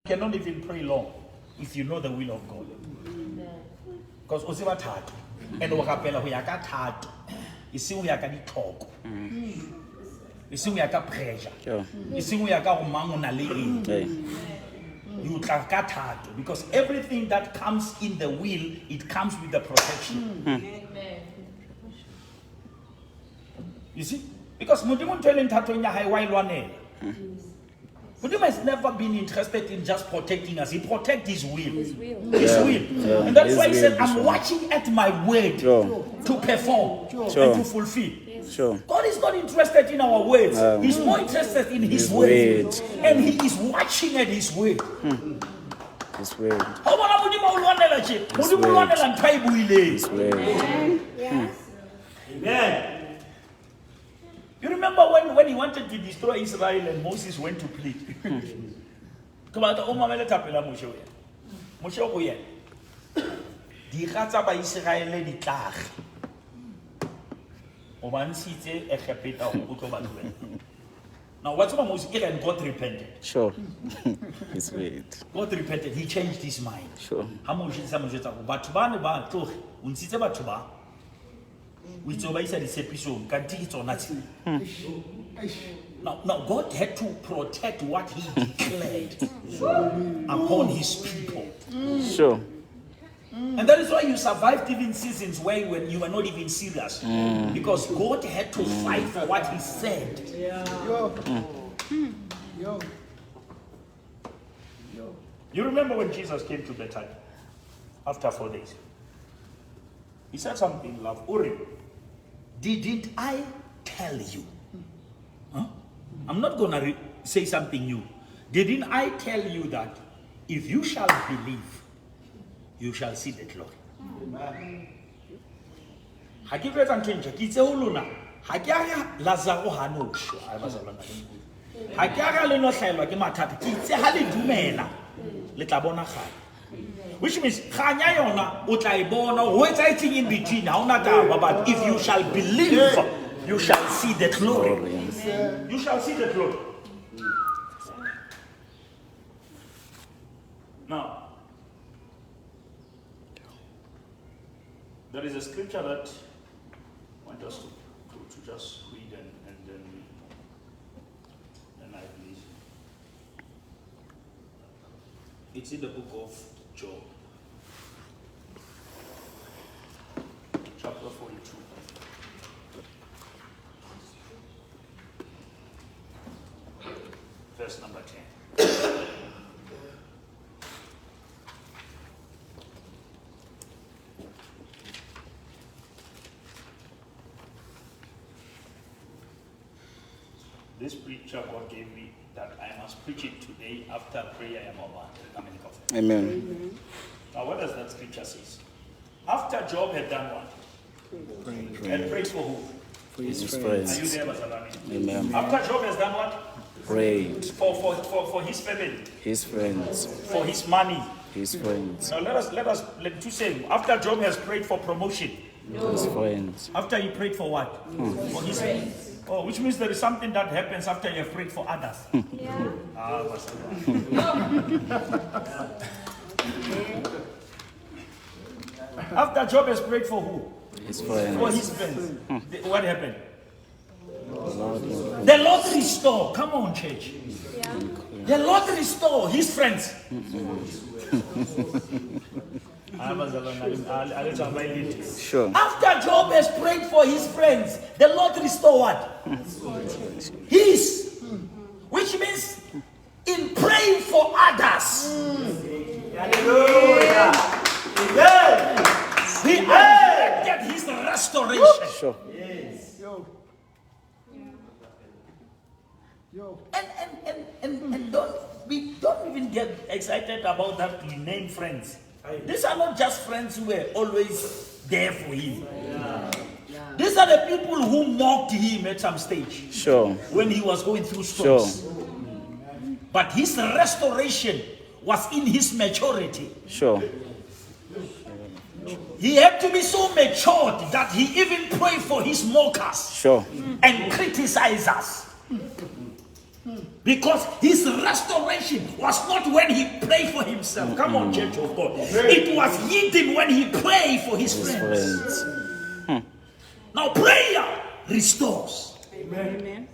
cannot even pray long if you know the will of God. Because o se ba thata and o rapela ho ya ka thata e seng ho ya ka ditlhoko e seng ho ya ka pressure e seng ho ya ka go mang o na le eng you tla ka thata because everything that comes in the will it comes with the protection. You see, because Modimo telling Tato nya hai wai lwanela. Modimo has never been interested in just protecting us. He protects His will. His will. Yeah. And that's why He said, I'm watching at my word to perform and to fulfill. God is not interested in our words. He's more interested in His word. And He is watching at His word. His word. His word. Yes. Amen. You remember when he wanted to destroy Israel and Moses went to plead? Now what's about Moses? And God repented. Sure. His word. God repented. He changed his mind. Sure. Now God had to protect what He declared upon His people. Sure. And that is why you survived even seasons when you were not even serious. Because God had to fight for what He said. You remember when Jesus came to Bethany after 4 days? He said something, love. Uri, didn't I tell you? Huh? I'm not going to say something new. Didn't I tell you that if you shall believe, you shall see the glory? Which means in between, but if you shall believe, you shall see the glory. You shall see the glory. Now, there is a scripture that I want us to just read and then I believe. It's in the book of Job, chapter 42. Verse number 10. This preacher God gave me that I must preach it today after prayer. I am about to come in coffee. Amen. Now, what does that scripture say? After Job had done what? And prayed for who? For his friends. Are you there, Basalami? Amen. After Job has done what? Prayed. For his family. His friends. For his money. His friends. Now let to say, after Job has prayed for promotion. His friends. After he prayed for what? For his friends. Oh, which means there is something that happens after you have prayed for others. After Job has prayed for who? His friends. For his friends. What happened? The Lord restore. Come on, church. The Lord restore his friends. Sure. After Job has prayed for his friends, the Lord restore what? His. Which means in praying for others. Hallelujah. He affected his restoration. Sure. Yes. And don't even get excited about that we name friends. These are not just friends who were always there for him. These are the people who mocked him at some stage. Sure. When he was going through storms. Sure. But his restoration was in his maturity. Sure. He had to be so matured that he even prayed for his mockers. Sure. And criticizers. Because his restoration was not when he prayed for himself. Come on, church of God. It was hidden when he prayed for his friends. Now prayer restores. Amen.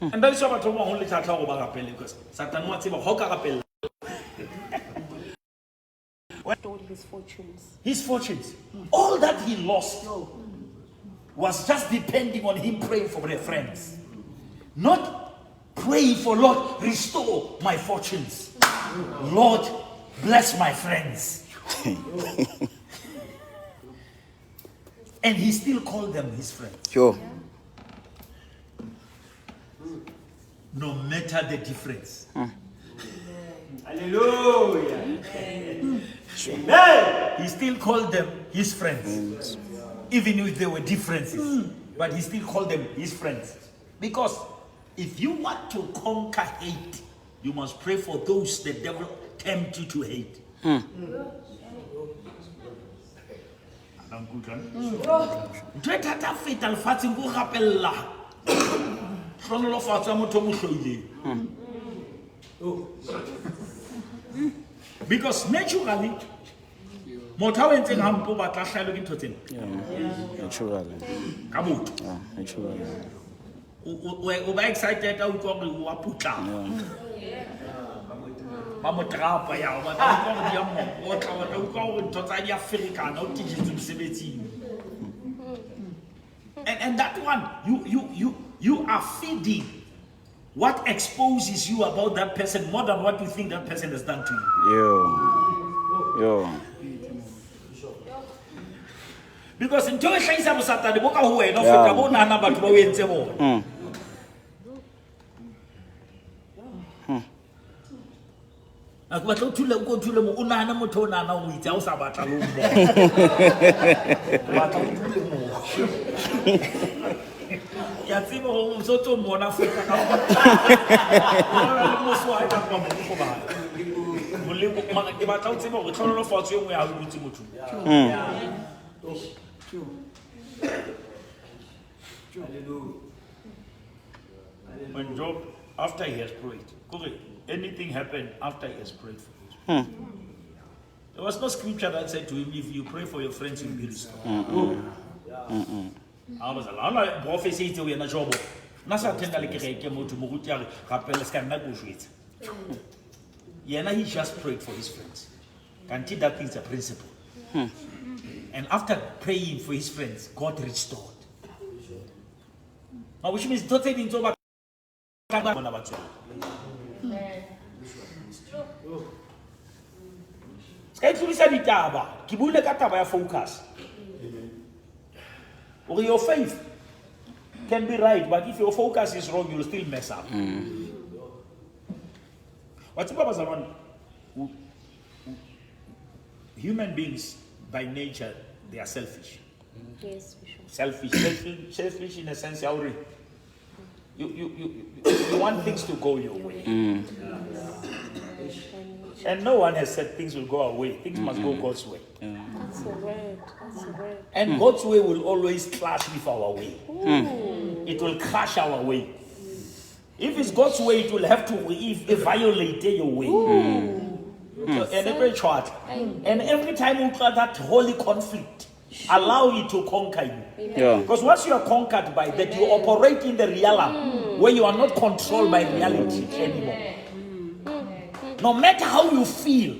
And that is what I'm only talking about because Satan wants to how His fortunes. His fortunes. All that he lost was just depending on him praying for their friends. Not praying for Lord, restore my fortunes. Lord, bless my friends. And he still called them his friends. Sure. No matter the difference. Hallelujah. Amen. He still called them his friends. Even if there were differences. But he still called them his friends. Because if you want to conquer hate, you must pray for those the devil tempt you to hate. Because naturally, naturally. Naturally. We're excited. And that one, you are feeding what exposes you about that person more than what you think that person has done to you. Yo. Because in two things I'm Saturday, book away, no for Nana, but we in Tebo. But to go to the Unana Motona now with our Sabata. Yatsimo so to Mona Africa. When Job, after he has prayed, anything happened after he has prayed for him. There was no scripture that said to him, if you pray for your friends, you'll be restored. I was a prophecy to a job. Nasa tendally came to Murutia, Capella Scanabushwit. Yana, he just prayed for his friends. Can see that is a principle. And after praying for his friends, God restored. Now, which means don't take into account. Focus. Or your faith can be right, but if your focus is wrong, you'll still mess up. What's about someone? Human beings, by nature, they are selfish. Yes, we should. Selfish in a sense, you want things to go your way. And no one has said things will go away. Things must go God's way. That's the word. And God's way will always clash with our way. It will clash our way. If it's God's way, it will have to violate your way. And every chart. And every time you got that holy conflict, allow it to conquer you. Because once you are conquered by that, you operate in the realm where you are not controlled by reality anymore. No matter how you feel,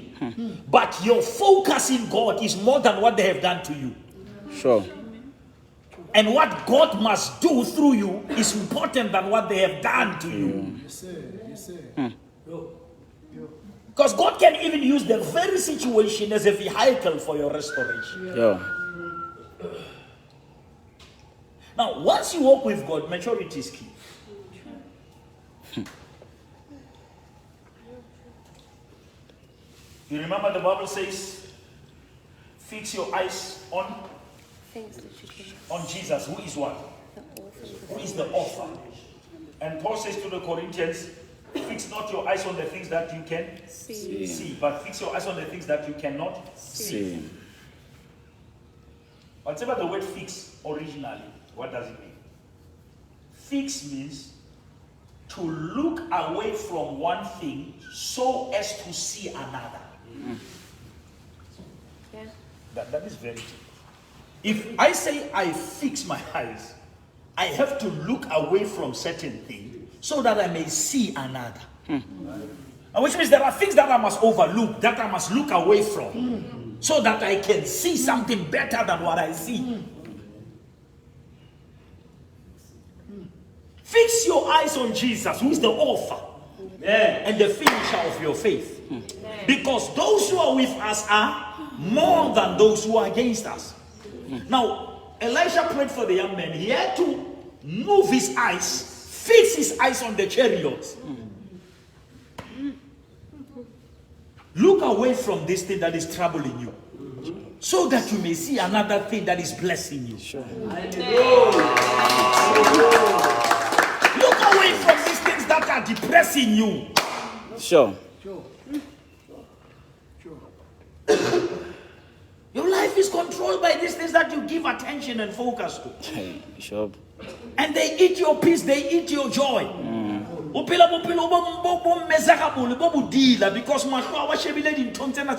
but your focus in God is more than what they have done to you. Sure. And what God must do through you is important than what they have done to you. Yes, sir. Because God can even use the very situation as a vehicle for your restoration. Now, once you walk with God, maturity is key. You remember the Bible says, fix your eyes on Jesus, who is what? Who is the author. And Paul says to the Corinthians, fix not your eyes on the things that you can see, but fix your eyes on the things that you cannot see. Whatever the word fix originally, what does it mean? Fix means to look away from one thing so as to see another. Yeah. That is very deep. If I say I fix my eyes, I have to look away from certain things so that I may see another. Which means there are things that I must overlook, that I must look away from, so that I can see something better than what I see. Fix your eyes on Jesus, who is the author and the finisher of your faith. Because those who are with us are more than those who are against us. Now, Elisha prayed for the young man. He had to move his eyes, fix his eyes on the chariots. Look away from this thing that is troubling you, so that you may see another thing that is blessing you. Sure. Look away from these things that are depressing you. Sure. Your life is controlled by these things that you give attention and focus to. Hey, Bishop. And they eat your peace, they eat your joy. Because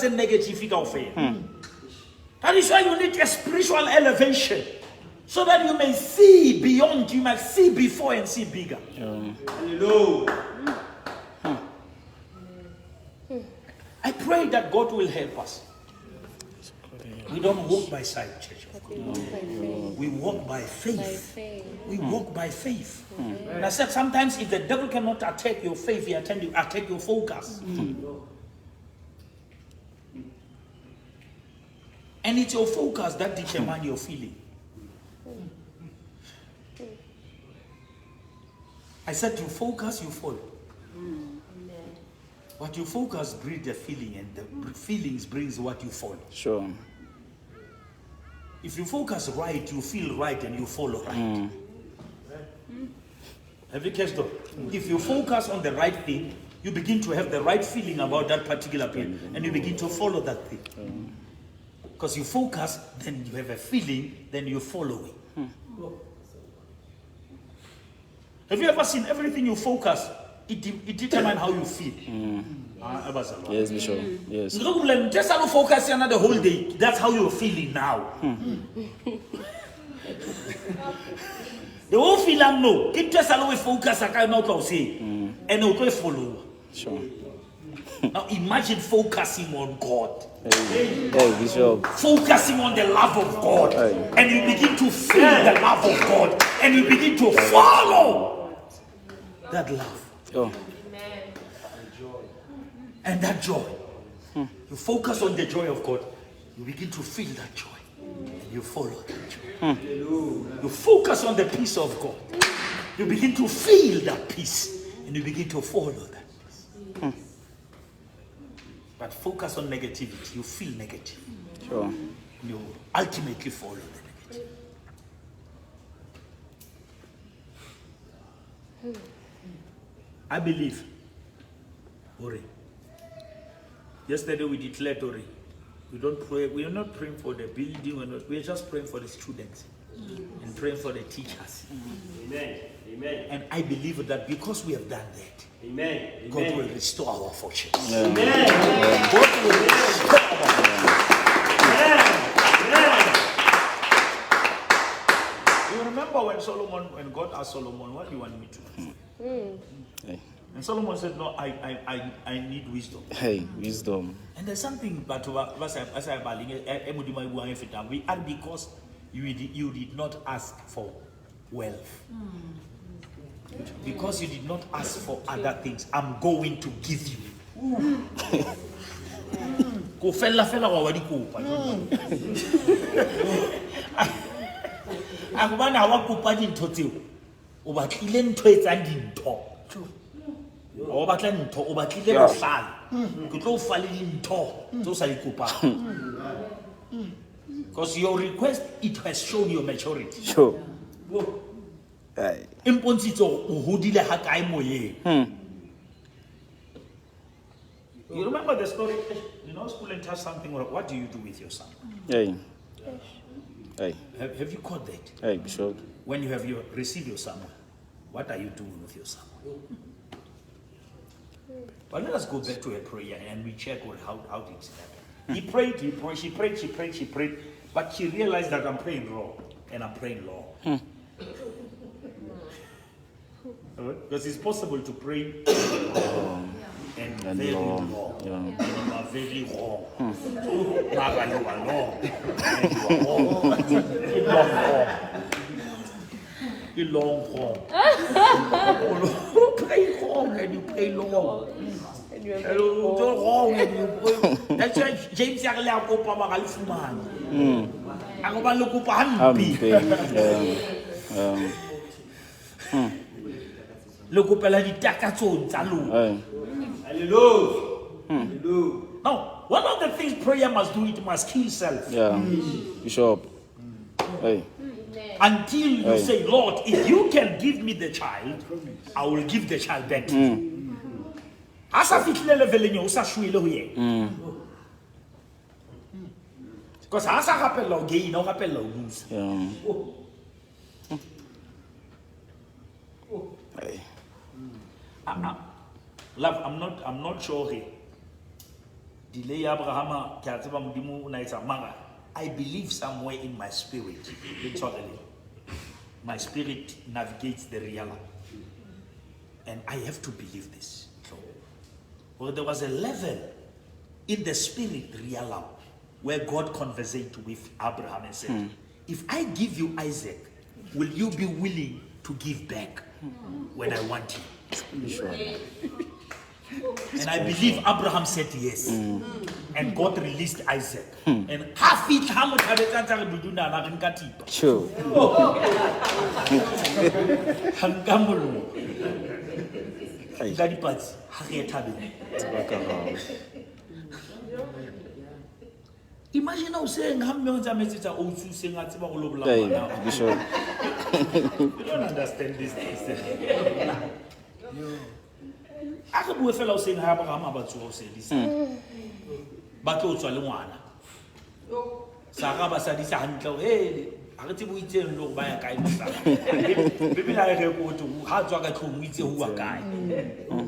negative. That is why you need a spiritual elevation, so that you may see beyond, you might see before and see bigger. Hallelujah. I pray that God will help us. We don't walk by sight, church. We walk by faith. We walk by faith. And I said sometimes if the devil cannot attack your faith, he attack your focus. And it's your focus that determines your feeling. I said you focus, you follow. What you focus breeds the feeling, and the feelings brings what you follow. Sure. If you focus right, you feel right and you follow right. Have you catched up? If you focus on the right thing, you begin to have the right feeling about that particular thing, and you begin to follow that thing. Because you focus, then you have a feeling, then you follow it. Have you ever seen everything you focus, it determines how you feel? Yes, Bishop. Yes. Just how you focus the whole day, that's how you're feeling now. The whole feeling no. It just always focus, I cannot say, and it will follow. Sure. Now imagine focusing on God. Hey, Bishop. Focusing on the love of God. And you begin to feel the love of God. And you begin to follow that love. Oh. And that joy. You focus on the joy of God. You begin to feel that joy. And you follow that joy. You focus on the peace of God. You begin to feel that peace. And you begin to follow that peace. But focus on negativity. You feel negative. Sure. You ultimately follow the negative. I believe, Ori. Yesterday we declared, Ori. We don't pray. We are not praying for the building. We are just praying for the students and praying for the teachers. Amen. Amen. And I believe that because we have done that, Amen. God will restore our fortunes. Amen. God will restore our fortunes. You remember when God asked Solomon, what do you want me to do? Hey. And Solomon said, no, I need wisdom. Hey, wisdom. And there's something but because you did not ask for wealth. Because you did not ask for other things, I'm going to give you. Go fella wa wadi kopa. A go bana wa kopa dintho tseo. O batlile ntho etsang dintho. O batla ntho, o batlile go hlala. Ke tlo fa le dintho tso sa di kopa. Because your request, it has shown your maturity. Sure. Hey. Impontitso o hodile ha kae moyeng. You remember the story? You know, school and touch something. What do you do with your son? Hey. Hey. Have you caught that? Hey, Bishop. When you have receive your son, What are you doing with your son? But let us go back to a prayer and we check how did it happen. He prayed, she prayed, but she realized that I'm praying wrong and I'm praying long. Because it's possible to pray and very long. And you are very wrong. Mara, you are long. And you are wrong. You long wrong. You pray wrong and you pray long. And you are You're wrong and you pray. That's why James said, "I go pa magalfuman." Ako ba lukupa hampi? Lokupela ditakatso tsa lona. Hallelujah. Now, one of the things prayer must do, it must kill self. Yeah. Bishop. Hey. Until you say, Lord, if you can give me the child, I will give the child back to you. Asa fitile level nyo usa shwile ho ye. Because asa rapella o gain o rapella o lose. Hey. Love, I'm not sure here. Delay Abraham kiatseba modimo una etsa manga. I believe somewhere in my spirit, literally, my spirit navigates the reality. And I have to believe this. So, well, there was a level in the spirit realm where God conversed with Abraham and said, if I give you Isaac, will you be willing to give back when I want you? Sure. And I believe Abraham said yes. And God released Isaac. And half it, how much have it? Sure. Imagine how saying, Hey, Bishop. You don't understand this thing. I could do a fellow saying, Abraham about to say this. But also, Luana. Sarah said, this uncle, hey, I get to look by a guy. Maybe I go to how to get home with you, a guy.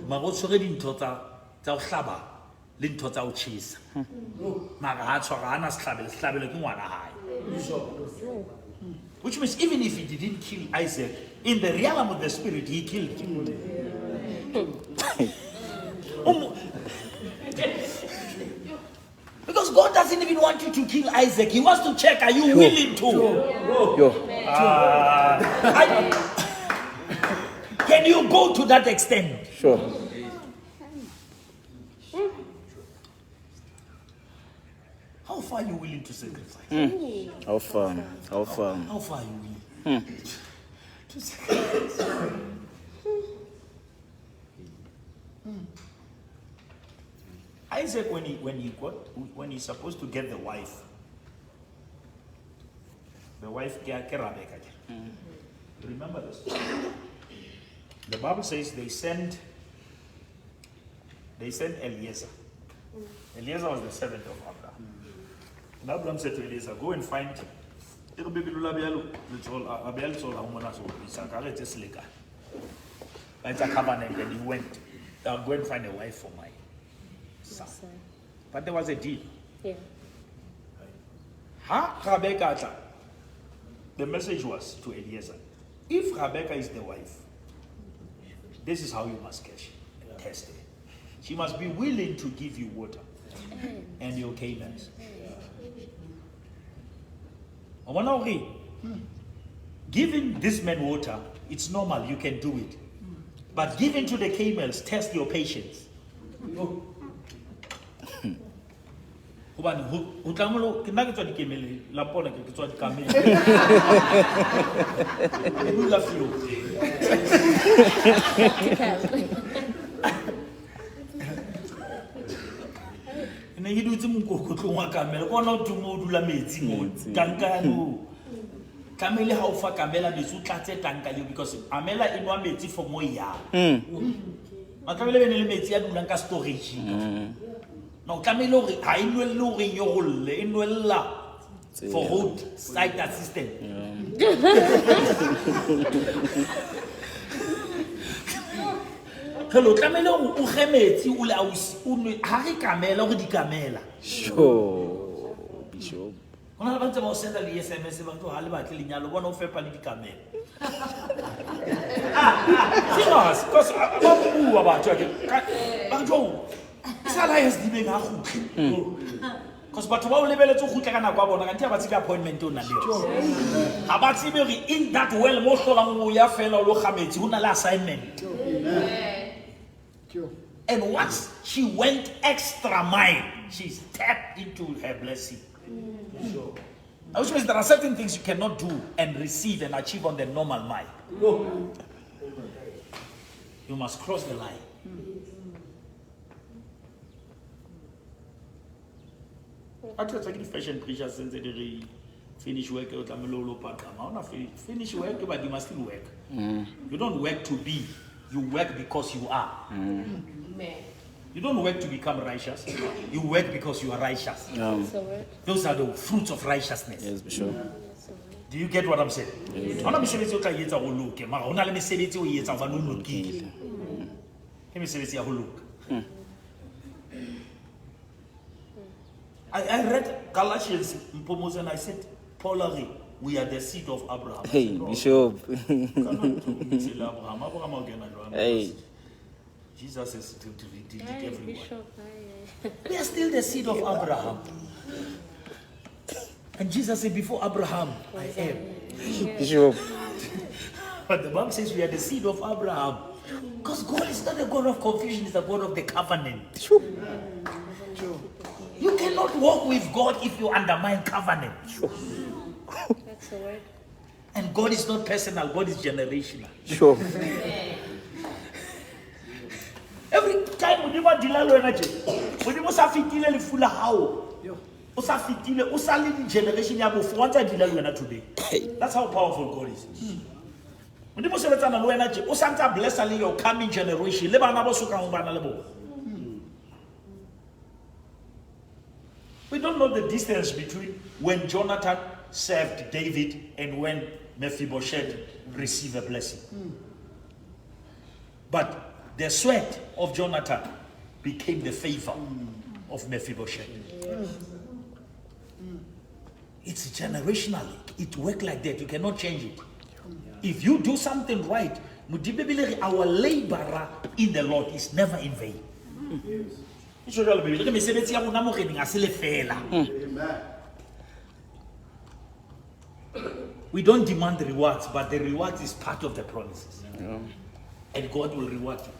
My also reading total, tell Saba, Lin total cheese. My slab looking one high. Which means even if he didn't kill Isaac, in the realm of the spirit, he killed him. Because God doesn't even want you to kill Isaac. He wants to check, are you willing to? Can you go to that extent? Sure. How far are you willing to sacrifice? How far? How far are you willing to sacrifice? Isaac, when he's supposed to get the wife Rebecca. Remember this? The Bible says they sent Eliezer. Eliezer was the servant of Abraham. And Abraham said to Eliezer, go and find it's a covenant, and he went. I'll go and find a wife for my son. But there was a deal. Yeah. Rebecca, the message was to Eliezer, if Rebecca is the wife, this is how you must test her. She must be willing to give you water and your camels. Giving this man water, it's normal, you can do it. But giving to the camels, test your patience. Kamele ha o fa kamela besu tlatse tanka le because amela enwa metsi for mo ya. Makamele bene le metsi a dulang ka storage. No kamele hore ha inwelle hore yo golle enwella for road site assistant. Hello, tlamele o gemetse o le ausi o ne ha re kamela go di kamela. Sure. Bishop. Ona ba ntse ba o senda le SMS ba tlo ha le batle lenyalo bona o fepa le di kamela. Serious, because ba bua batho ba tlo sa la yes di beng ha go. Because batho ba o lebeletse go gutla kana kwa bona ka ntse ba tsi appointment o na le yona. Ha ba tsebe re in that well mo hlolang o ya fela o lo gametse ho na le assignment. And once she went extra mile, she stepped into her blessing. Which means there are certain things you cannot do and receive and achieve on the normal mile. You must cross the line. I tell you, fashion preachers since they finish work, finish work, but you must still work. You don't work to be, you work because you are. You don't work to become righteous. You work because you are righteous. Those are the fruits of righteousness. Yes, Bishop. Do you get what I'm saying? Yes. Let me say this. Let me say this. I read Galatians and I said, Paul, we are the seed of Abraham. Hey, Bishop. Hey. Jesus is to everyone. Bishop, We are still the seed of Abraham. And Jesus said, before Abraham, I am. Bishop. But the Bible says we are the seed of Abraham. Because God is not a God of confusion, He's a God of the covenant. You cannot walk with God if you undermine covenant. That's the word. And God is not personal, God is generational. Sure. Every time we never deal energy, we never fitile le fula how. O sa fitile, o sa le generation ya bofo wa tsa deal today. That's how powerful God is. We never say that no energy, o sa ntsa bless your coming generation. Le bana ba soka mo bana le bo. We don't know the distance between when Jonathan served David and when Mephibosheth received a blessing. But the sweat of Jonathan became the favor of Mephibosheth. It's generational. It works like that. You cannot change it. If you do something right, our laborer in the Lord is never in vain. We don't demand rewards, but the reward is part of the promises. And God will reward you.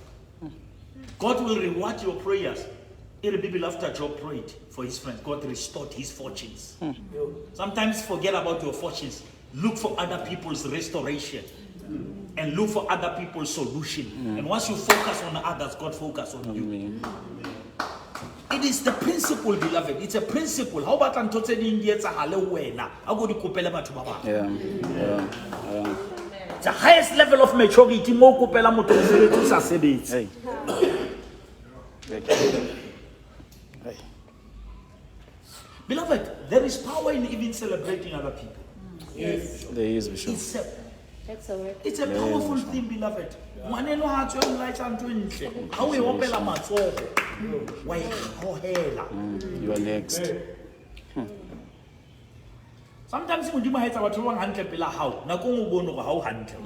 God will reward your prayers. The people after Job prayed for his friends, God restored his fortunes. Sometimes forget about your fortunes. Look for other people's restoration. And look for other people's solution. And once you focus on others, God focus on you. It is the principle, beloved. It's a principle. How about Antote Indians are Halloween? I go to Kupela Matubaba. The highest level of maturity, more Kupela Motosa Sebit. Hey. Hey. Beloved, there is power in even celebrating other people. Yes. There is, Bishop. That's the word. It's a powerful thing, beloved. Maneno ha tswe light unto ntle. Ha we opela matsogo. Wa ikhohela. You are next. Sometimes modimo ha etsa batho ba hantle pela hao. Nako ngo bono go ha o hantle.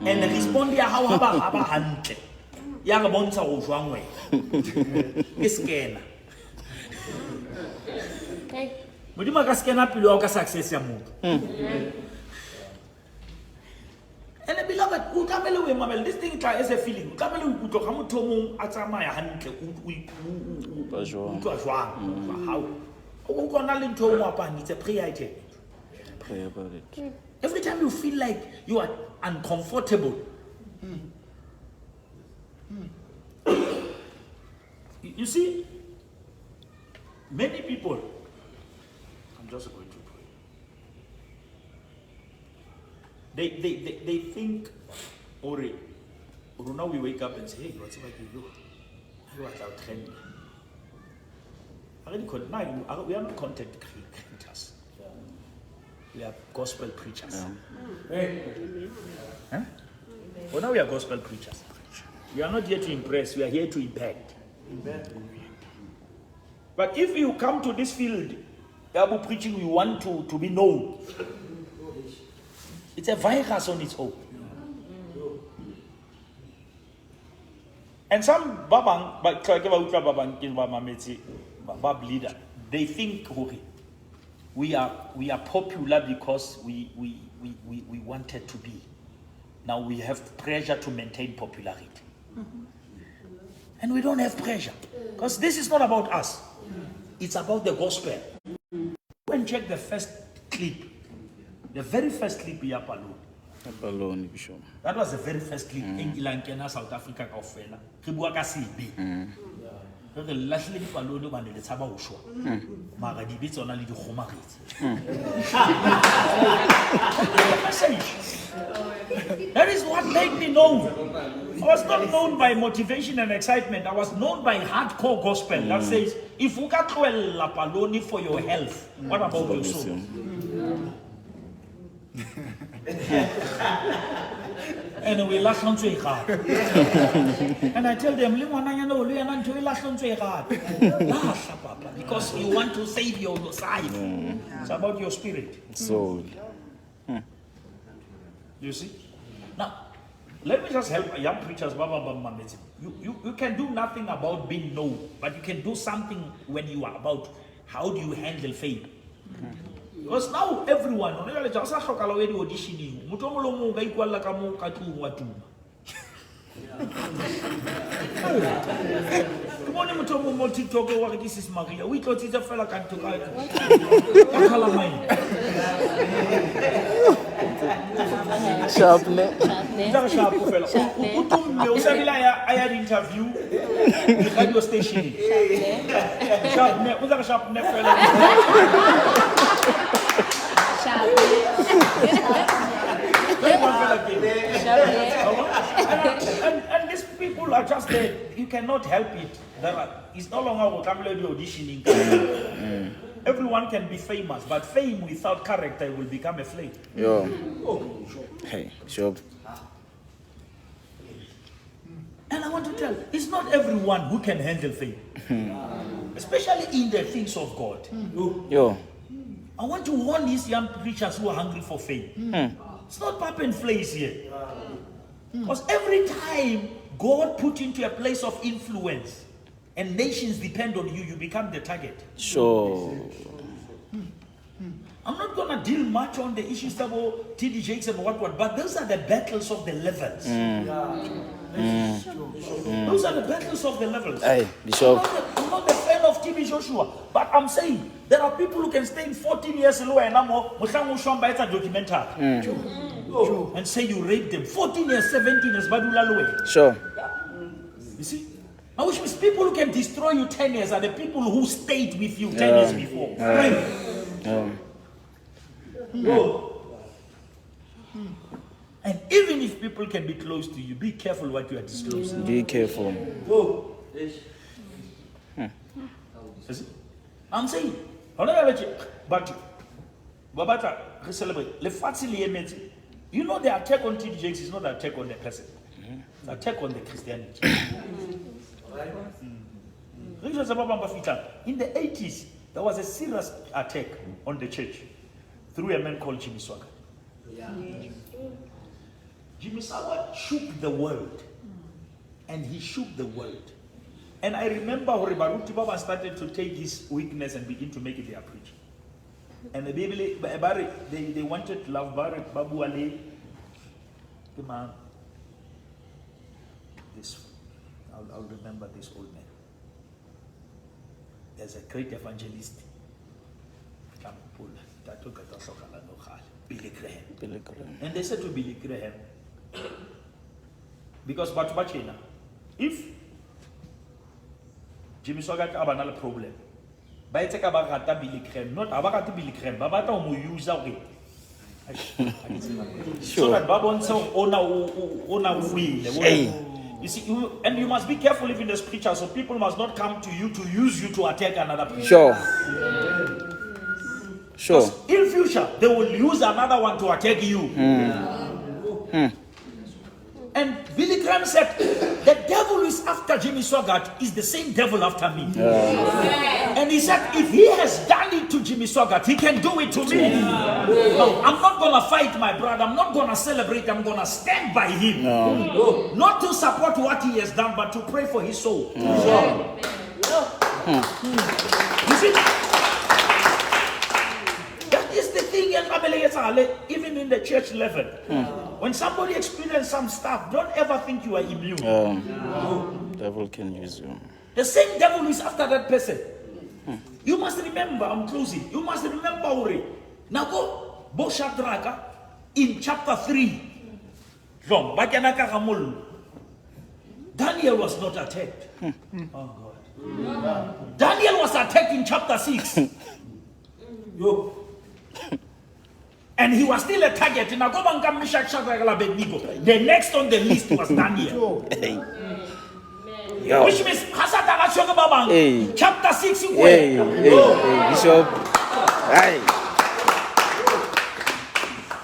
And respond ya hao ha ba hantle. Ya re bontsha go jwang wena. Ke skena. Hey. Modimo ka skena pele wa ka success ya motho. And beloved, this thing is a feeling. It's a prayer item. Pray about it. Every time you feel like you are uncomfortable, you see, many people, I'm just going to pray. They think, or now we wake up and say, hey, what's about you? I was out training. We are not content creators. We are gospel preachers. Hey. Huh? Well, now we are gospel preachers. We are not here to impress, we are here to impact. But if you come to this field, Bible preaching, we want to be known. It's a virus on its own. And some babang, leader, they think we are popular because we wanted to be. Now we have pressure to maintain popularity. And we don't have pressure. Because this is not about us. It's about the gospel. Go and check the first clip. The very first clip here, that was the very first clip. In South Africa, that is what made me known. I was not known by motivation and excitement. I was known by hardcore gospel that says, if you can't la paloni for your health, what about your soul? And we laugh on to hard. And I tell them, because you want to save your side. It's about your spirit. Soul. You see? Now, let me just help young preachers. You can do nothing about being known, but you can do something when you are about how do you handle faith. Because now everyone, auditioning, this is Maria. We thought it's a fella can to Sharp. I had interview the radio station. And these people are just there. You cannot help it. It's no longer vocabulary auditioning. Everyone can be famous, but fame without character will become a flame. Yo. Hey, sure. And I want to tell, it's not everyone who can handle fame. Especially in the things of God. Yo. I want to warn these young preachers who are hungry for fame. It's not pap and flays here. Because every time God put into a place of influence and nations depend on you, you become the target. Sure. I'm not going to deal much on the issues about TD Jakes and what, but those are the battles of the levels. Those are the battles of the levels. Hey, Bishop. I'm not a fan of TB Joshua, but I'm saying there are people who can stay 14 years low and documentary. And say you raped them. 14 years, 17 years, badula. Sure. You see? I wish people who can destroy you 10 years are the people who stayed with you 10 years before. And even if people can be close to you, be careful what you are disclosing. Be careful. I'm saying, but Babata, celebrate. You know the attack on TD Jakes is not an attack on the person. It's an attack on the Christianity. In the 80s, there was a serious attack on the church through a man called Jimmy Swaggart. Jimmy Swaggart shook the world. And he shook the world. And I remember when Baruti Baba started to take his weakness and begin to make it their preaching. And the Bible, they wanted to love Barak, Babu Ali, the man. I'll remember this old man. There's a great evangelist. Billy Graham. And they said to Billy Graham, because Batubachina, if Jimmy Swaggart have another problem, by take about Billy Graham, not about Billy Graham, but about use away. So that Babon so ona will. You see, and you must be careful even the preacher, so people must not come to you to use you to attack another preacher. Sure. In future, they will use another one to attack you. And Billy Graham said, the is after Jimmy Swaggart is the same devil after me. And he said, if he has done it to Jimmy Swaggart, he can do it to me. No, I'm not going to fight my brother. I'm not going to celebrate. I'm going to stand by him. Not to support what he has done, but to pray for his soul. You see? That is the thing, even in the church level. When somebody experiences some stuff, don't ever think you are immune. Devil can use you. The same devil is after that person. You must remember, I'm closing. You must remember, Uri. Now go, Boshadraka, in chapter 3. Daniel was not attacked. Oh God. Daniel was attacked in chapter 6. And he was still a target. The next on the list was Daniel. Which means chapter 6 Bishop. Hey.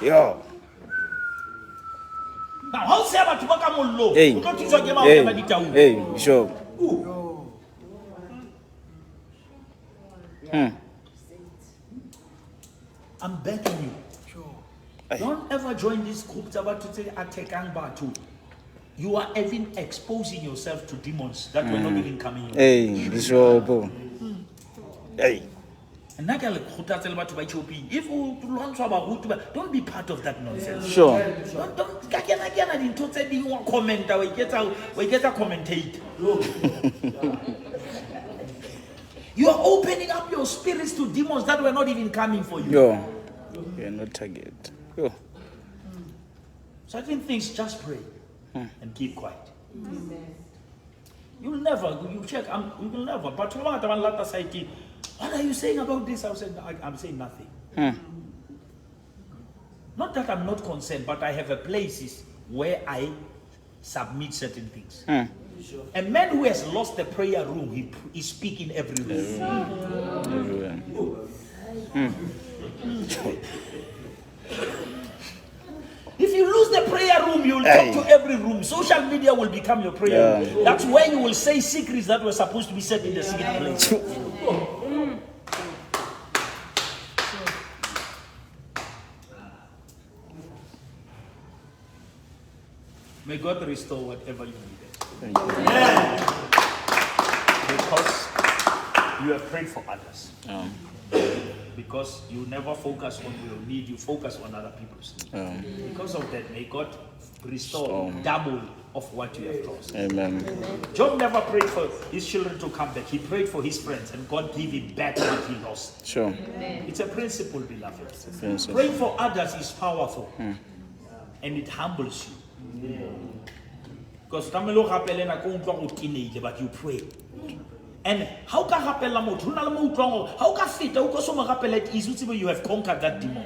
Yo. Now how say about Tubakamolo? Hey, Bishop. I'm begging you. Don't ever join these groups about to say attack Batu. You are even exposing yourself to demons that were not even coming in. Hey, Bishop. Hey. And if you don't be part of that nonsense. Sure. Don't comment. We get a commentate. You are opening up your spirits to demons that were not even coming for you. Yo. You're not target. Yo. Certain things, just pray and keep quiet. You'll never, you check, you will never. But what are you saying about this? I'm saying nothing. Not that I'm not concerned, but I have a places where I submit certain things. A man who has lost the prayer room, he speaks in every room. If you lose the prayer room, you will talk to every room. Social media will become your prayer room. That's where you will say secrets that were supposed to be said in the secret place. May God restore whatever you needed. Because you have prayed for others. Because you never focus on your need, you focus on other people's need. Because of that, may God restore double of what you have lost. Amen. Job never prayed for his children to come back. He prayed for his friends, and God gave him back what he lost. Sure. It's a principle, beloved. Principle. Praying for others is powerful, and it humbles you. Because but you pray. And how can how can fit you have conquered that demon?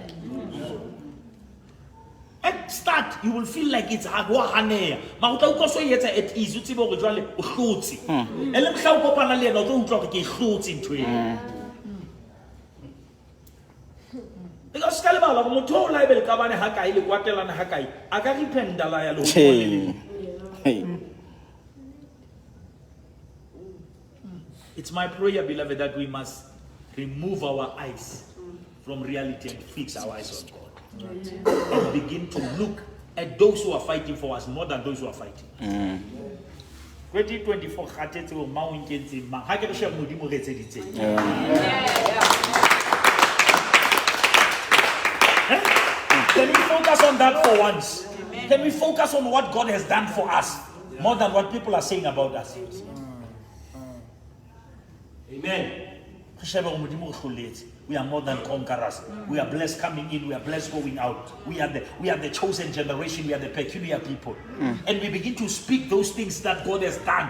At start, you will feel like it's agwahane. Because it's my prayer, beloved, that we must remove our eyes from reality and fix our eyes on God. And begin to look at those who are fighting for us more than those who are fighting. 2024, can we focus on that for once? Can we focus on what God has done for us more than what people are saying about us? Amen. We are more than conquerors. We are blessed coming in. We are blessed going out. We are the chosen generation. We are the peculiar people. And we begin to speak those things that God has done.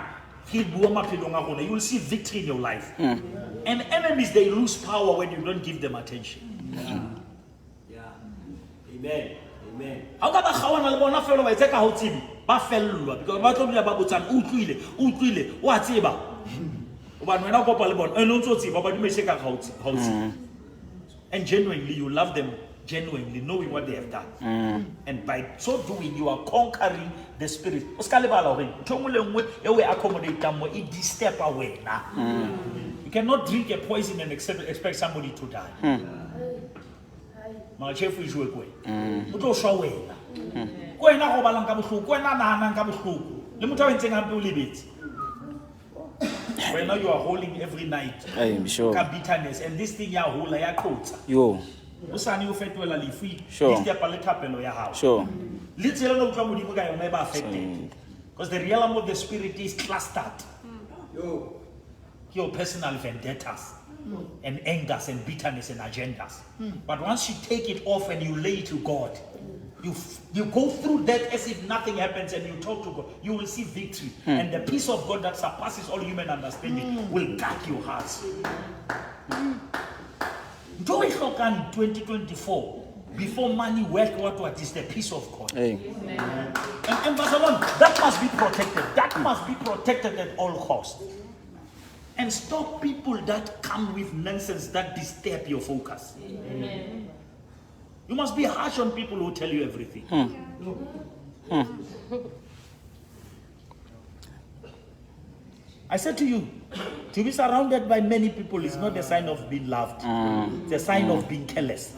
You will see victory in your life. And enemies, they lose power when you don't give them attention. Amen. Amen. How come I fellow I take a whole team? Because my told me about utuile, what's about? But when I go and genuinely you love them genuinely knowing what they have done. And by so doing, you are conquering the spirit. Step away now. You cannot drink a poison and expect somebody to die. My chef is working. When now you are holding every night, sure. bitterness, and this thing you hold like a Yo. Sure. Sure. Because the realm of the spirit is clustered. Your personal vendettas and angers and bitterness and agendas. But once you take it off and you lay it to God, you go through that as if nothing happens and you talk to God, you will see victory. And the peace of God that surpasses all human understanding will guard your hearts. Joy Shokan 2024, before money, wealth, what is the peace of God? Hey. And Barcelona, that must be protected. That must be protected at all costs. And stop people that come with nonsense that disturb your focus. Amen. You must be harsh on people who tell you everything. I said to you, to be surrounded by many people is not a sign of being loved. It's a sign of being careless.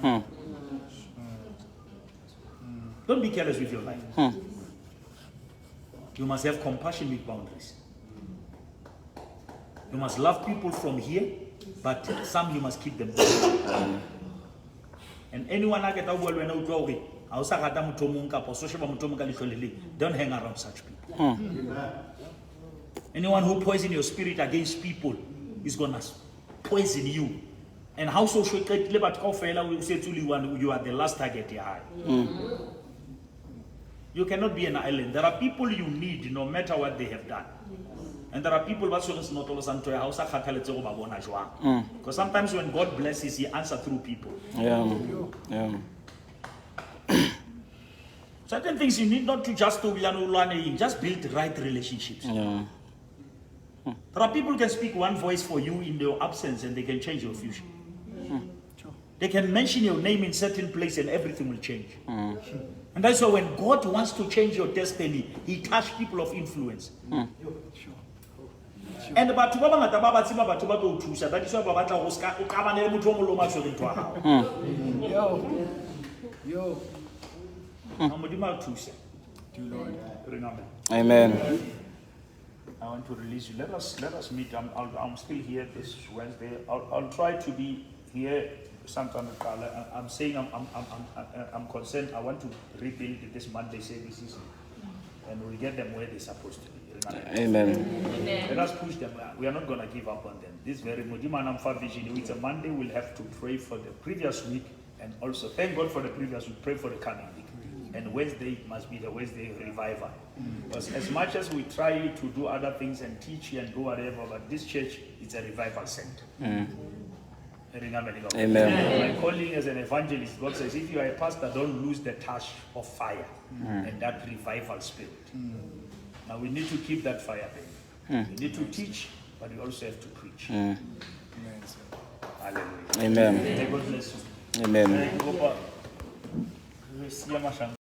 Don't be careless with your life. You must have compassion with boundaries. You must love people from here, but some you must keep them. And anyone I get out when I go away, don't hang around such people. Anyone who poisons your spirit against people is gonna poison you. And how so should will say to you are the last target. You cannot be an island. There are people you need no matter what they have done. And there are people that not always into a house. Because sometimes when God blesses, He answers through people. Certain things you need not to just build the right relationships. There are people who can speak one voice for you in your absence and they can change your future. They can mention your name in certain place and everything will change. And that's why when God wants to change your destiny, He touches people of influence. And about to Baba Tababa Tima Batuba to Tusha, that is why Babata was Kabane Mutomolo Yo. Amadima Tusha. Amen. I want to release you. Let us meet. I'm still here this Wednesday. I'll try to be here sometime. I'm saying I'm concerned. I want to rebuild this Monday services, and we'll get them where they're supposed to be. Amen. Let us push them. We are not going to give up on them. This very Mudimanamfa vision. It's a Monday. We'll have to pray for the previous week, and also thank God for the previous week. Pray for the coming week. And Wednesday must be the Wednesday revival. Because as much as we try to do other things and teach and do whatever, but this church is a revival center. Amen. My calling as an evangelist, God says, if you are a pastor, don't lose the touch of fire and that revival spirit. Now we need to keep that fire burning. We need to teach, but we also have to preach. Hallelujah. Amen. May God bless you. Amen.